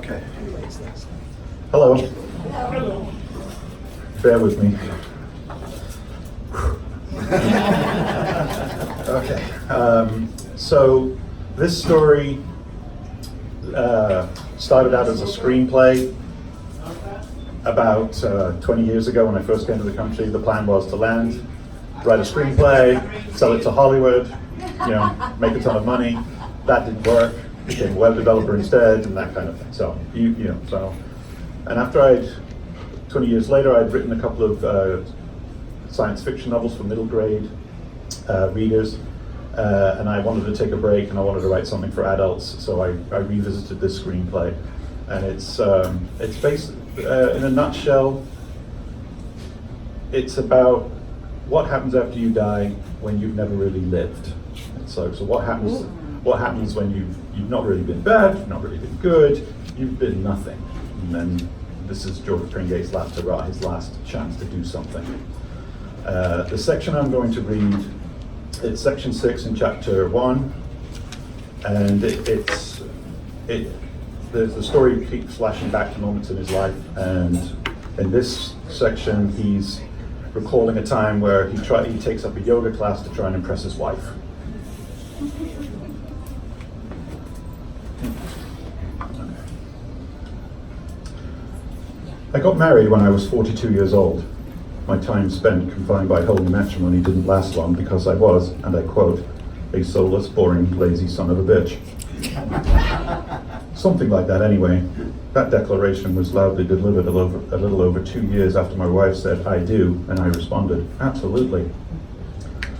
Okay. Hello. Hello. Bear with me. Okay. So this story started out as a screenplay about 20 years ago when I first came to the country. The plan was to land, write a screenplay, sell it to Hollywood, make a ton of money. That didn't work. Became a web developer instead, and that kind of thing. So and after 20 years later, I'd written a couple of science fiction novels for middle grade readers, and I wanted to take a break, and I wanted to write something for adults. So I revisited this screenplay, and it's based in a nutshell. It's about what happens after you die when you've never really lived. And so what happens? What happens when you've not really been bad, you've not really been good, you've been nothing. And then this is George Pringate's last hurrah, his last chance to do something. The section I'm going to read, it's section 6 in chapter 1, and the story keeps flashing back to moments in his life, and in this section he's recalling a time where he takes up a yoga class to try and impress his wife. I got married when I was 42 years old. My time spent confined by holy matrimony didn't last long because I was, and I quote, a soulless, boring, lazy son of a bitch. Something like that anyway. That declaration was loudly delivered a little over 2 years after my wife said, I do, and I responded, absolutely.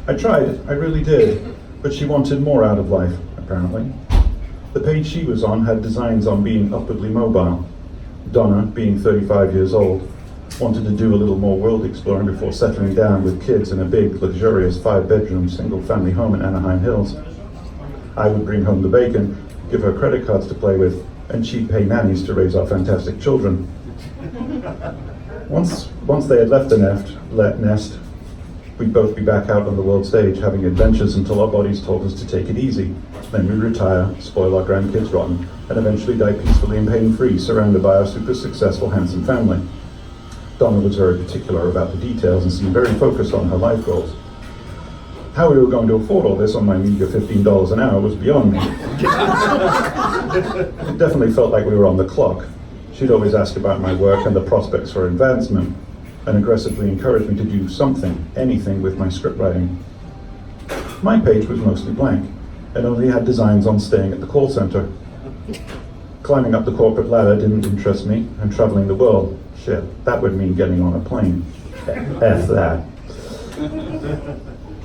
I tried, I really did, but she wanted more out of life, apparently. The page she was on had designs on being upwardly mobile. Donna, being 35 years old, wanted to do a little more world exploring before settling down with kids in a big, luxurious 5-bedroom, single-family home in Anaheim Hills. I would bring home the bacon, give her credit cards to play with, and she'd pay nannies to raise our fantastic children. Once they had left the nest, we'd both be back out on the world stage having adventures until our bodies told us to take it easy. Then we'd retire, spoil our grandkids rotten, and eventually die peacefully and pain-free, surrounded by our super successful, handsome family. Donna was very particular about the details and seemed very focused on her life goals. How we were going to afford all this on my meager $15 an hour was beyond me. It definitely felt like we were on the clock. She'd always ask about my work and the prospects for advancement, and aggressively encouraged me to do something, anything with my script writing. My page was mostly blank, and only had designs on staying at the call center. Climbing up the corporate ladder didn't interest me, and traveling the world, shit, that would mean getting on a plane. F that.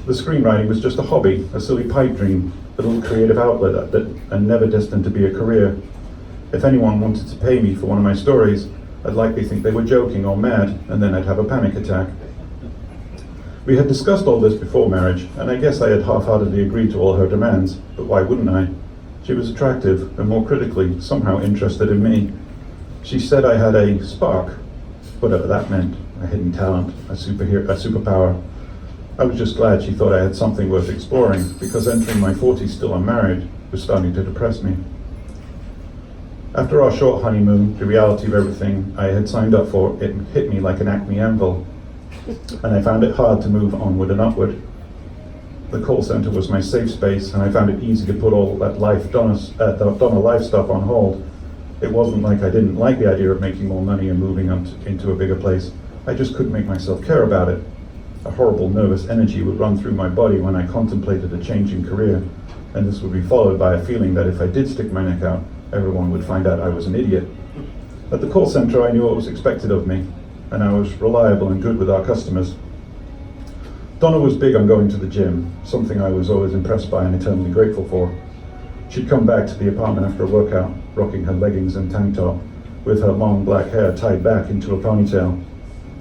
The screenwriting was just a hobby, a silly pipe dream, a little creative outlet and never destined to be a career. If anyone wanted to pay me for one of my stories, I'd likely think they were joking or mad, and then I'd have a panic attack. We had discussed all this before marriage, and I guess I had half-heartedly agreed to all her demands, but why wouldn't I? She was attractive, and more critically, somehow interested in me. She said I had a spark, whatever that meant, a hidden talent, a superpower. I was just glad she thought I had something worth exploring, because entering my 40s still unmarried was starting to depress me. After our short honeymoon, the reality of everything I had signed up for, it hit me like an Acme anvil, and I found it hard to move onward and upward. The call center was my safe space, and I found it easy to put all that Donna life stuff on hold. It wasn't like I didn't like the idea of making more money and moving into a bigger place. I just couldn't make myself care about it. A horrible nervous energy would run through my body when I contemplated a change in career, and this would be followed by a feeling that if I did stick my neck out, everyone would find out I was an idiot. At the call center, I knew what was expected of me, and I was reliable and good with our customers. Donna was big on going to the gym, something I was always impressed by and eternally grateful for. She'd come back to the apartment after a workout, rocking her leggings and tank top, with her long black hair tied back into a ponytail.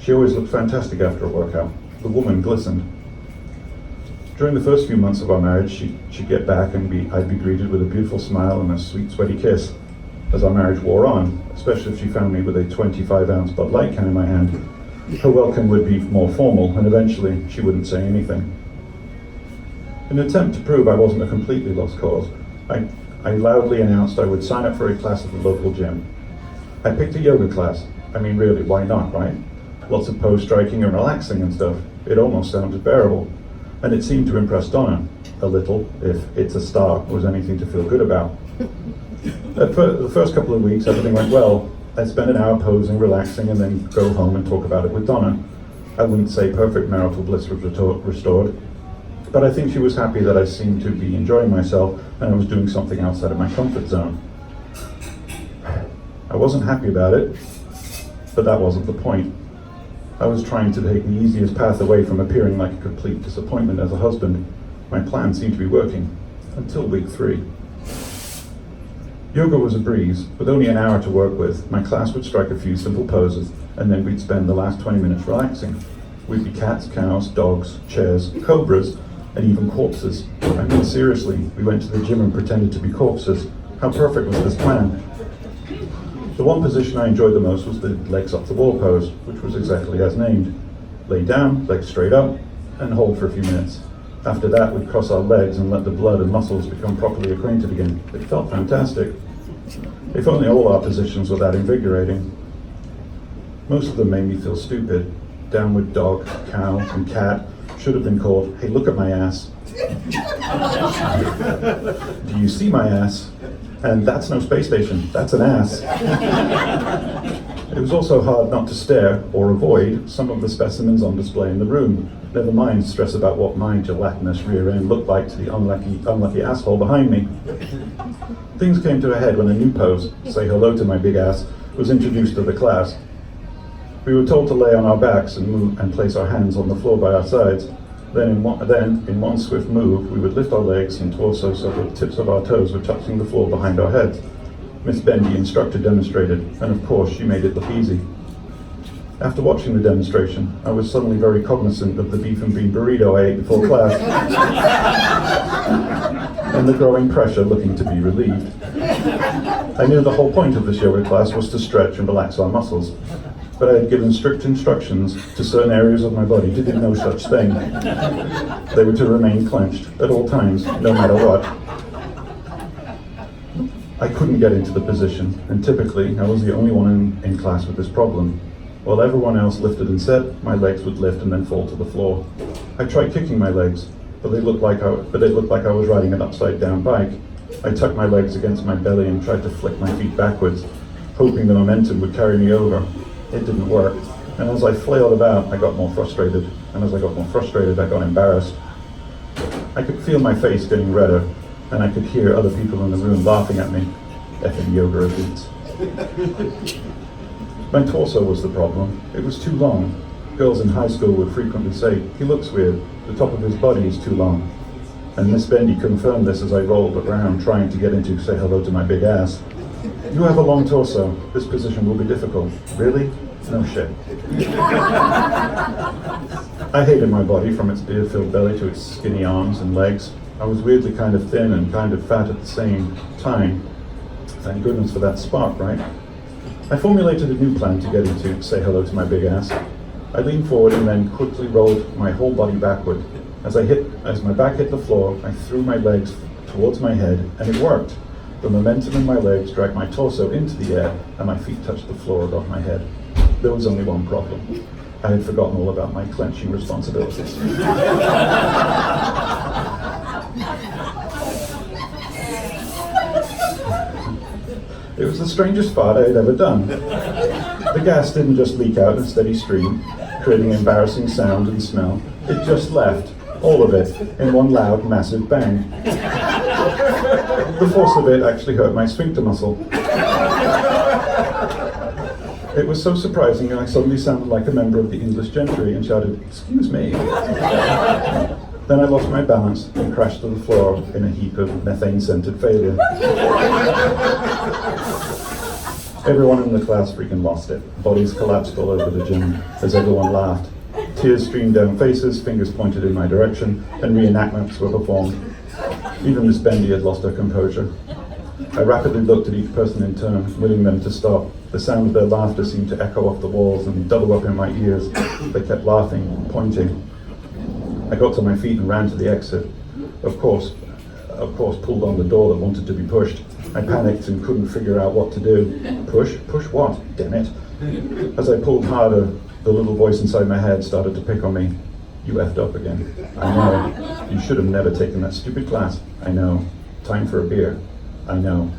She always looked fantastic after a workout. The woman glistened. During the first few months of our marriage, she'd get back and I'd be greeted with a beautiful smile and a sweet, sweaty kiss. As our marriage wore on, especially if she found me with a 25-ounce Bud Light can in my hand, her welcome would be more formal, and eventually she wouldn't say anything. In an attempt to prove I wasn't a completely lost cause, I loudly announced I would sign up for a class at the local gym. I picked a yoga class. I mean, really, why not, right? Lots of pose striking and relaxing and stuff. It almost sounded bearable. And it seemed to impress Donna a little, if It's a Star was anything to feel good about. The first couple of weeks, everything went well. I'd spend an hour posing, relaxing, and then go home and talk about it with Donna. I wouldn't say perfect marital bliss was restored, but I think she was happy that I seemed to be enjoying myself and I was doing something outside of my comfort zone. I wasn't happy about it, but that wasn't the point. I was trying to take the easiest path away from appearing like a complete disappointment as a husband. My plan seemed to be working, until week 3. Yoga was a breeze. With only an hour to work with, my class would strike a few simple poses, and then we'd spend the last 20 minutes relaxing. We'd be cats, cows, dogs, chairs, cobras, and even corpses. I mean, seriously, we went to the gym and pretended to be corpses. How perfect was this plan? The one position I enjoyed the most was the legs up the wall pose, which was exactly as named. Lay down, legs straight up, and hold for a few minutes. After that, we'd cross our legs and let the blood and muscles become properly acquainted again. It felt fantastic. If only all our positions were that invigorating. Most of them made me feel stupid. Downward dog, cow, and cat should have been called, hey, look at my ass. Do you see my ass? And that's no space station, that's an ass. It was also hard not to stare or avoid some of the specimens on display in the room. Never mind stress about what my gelatinous rear end looked like to the unlucky asshole behind me. Things came to a head when a new pose, Say Hello to My Big Ass, was introduced to the class. We were told to lay on our backs and move and place our hands on the floor by our sides. Then in one swift move, we would lift our legs and torso so the tips of our toes were touching the floor behind our heads. Miss Bendy, instructor, demonstrated, and of course she made it look easy. After watching the demonstration, I was suddenly very cognizant of the beef and bean burrito I ate before class, and the growing pressure looking to be relieved. I knew the whole point of this yoga class was to stretch and relax our muscles, but I had given strict instructions to certain areas of my body to do no such thing. They were to remain clenched at all times, no matter what. I couldn't get into the position, and typically I was the only one in class with this problem. While everyone else lifted and set, my legs would lift and then fall to the floor. I tried kicking my legs, but it looked like I was riding an upside-down bike. I tucked my legs against my belly and tried to flick my feet backwards, hoping the momentum would carry me over. It didn't work, and as I flailed about, I got more frustrated, and as I got more frustrated, I got embarrassed. I could feel my face getting redder, and I could hear other people in the room laughing at me. Effing yoga elites. My torso was the problem. It was too long. Girls in high school would frequently say, he looks weird, the top of his body is too long. And Miss Bendy confirmed this as I rolled around trying to get into Say Hello to My Big Ass. You have a long torso. This position will be difficult. Really? No shit. I hated my body, from its beer-filled belly to its skinny arms and legs. I was weirdly kind of thin and kind of fat at the same time. Thank goodness for that spark, right? I formulated a new plan to get into Say Hello to My Big Ass. I leaned forward and then quickly rolled my whole body backward. As my back hit the floor, I threw my legs towards my head, and it worked. The momentum in my legs dragged my torso into the air, and my feet touched the floor above my head. There was only one problem. I had forgotten all about my clenching responsibilities. It was the strangest fart I had ever done. The gas didn't just leak out in a steady stream, creating embarrassing sound and smell. It just left, all of it, in one loud, massive bang. The force of it actually hurt my sphincter muscle. It was so surprising, and I suddenly sounded like a member of the English gentry and shouted, "Excuse me." Then I lost my balance and crashed to the floor in a heap of methane-scented failure. Everyone in the class freaking lost it. Bodies collapsed all over the gym as everyone laughed. Tears streamed down faces, fingers pointed in my direction, and reenactments were performed. Even Miss Bendy had lost her composure. I rapidly looked at each person in turn, willing them to stop. The sound of their laughter seemed to echo off the walls and double up in my ears. They kept laughing and pointing. I got to my feet and ran to the exit. Of course, pulled on the door that wanted to be pushed. I panicked and couldn't figure out what to do. Push? Push what? Damn it. As I pulled harder, the little voice inside my head started to pick on me. You effed up again. I know. You should have never taken that stupid class. I know. Time for a beer. I know.